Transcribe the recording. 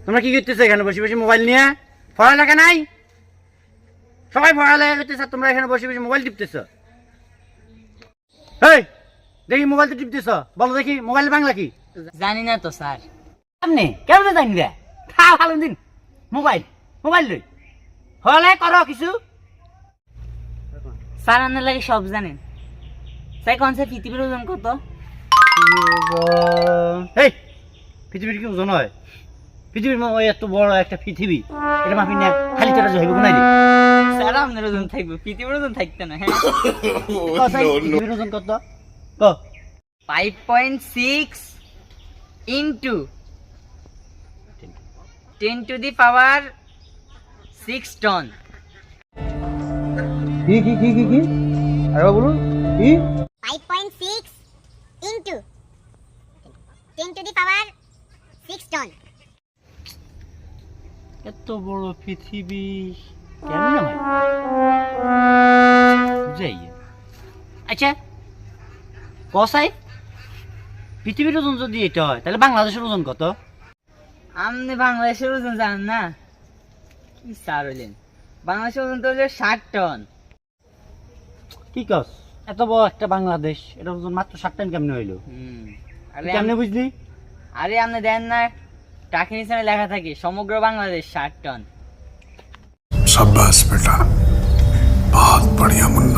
তোমরা কি করতেছো এখানে বসে বসে মোবাইল নিয়ে? পড়ালেখা নাই? সবাই পড়ালেখা করতেছ, তোমরা এখানে বসে বসে মোবাইল টিপতেছো। এই দেখি মোবাইল তো টিপতেছ, বলো দেখি মোবাইল বাংলা কি? জানি না তো স্যার। আপনি কেমন জানবে? খাও ভালো দিন মোবাইল মোবাইল লই হলে করো কিছু। স্যার আপনার লাগে সব জানেন। স্যার কোন স্যার পৃথিবীর ওজন কত? এই পৃথিবীর কি ওজন হয়? পৃথিবীর ওই এত বড় একটা পৃথিবী, এটা মাফি না খালি চলে যাইব কোনাই রে? স্যার আপনার ওজন থাকবে, পৃথিবীর ওজন থাকতে না। হ্যাঁ পৃথিবীর ওজন কত? 5.6 into 10 to the power 6 ton। কি কি কি কি কি আরে বলুন কি? 5.6 into 10 to the power 6 ton। এত বড় পৃথিবী কেমনে হয় বুঝাই? আচ্ছা কসাই পৃথিবীর ওজন যদি এটা হয় তাহলে বাংলাদেশের ওজন কত? আপনি বাংলাদেশের ওজন জানেন না? কি স্যার হইলেন, বাংলাদেশের ওজন তো হলো 60 টন। কি কস? এত বড় একটা বাংলাদেশ, এটা ওজন মাত্র 60 টন কেমনে হইলো? কেমনে বুঝলি? আরে আপনি দেন না, টাকি নিচে লেখা থাকে সমগ্র বাংলাদেশ 60 টন। शाबाश बेटा, बहुत बढ़िया मुन्ना।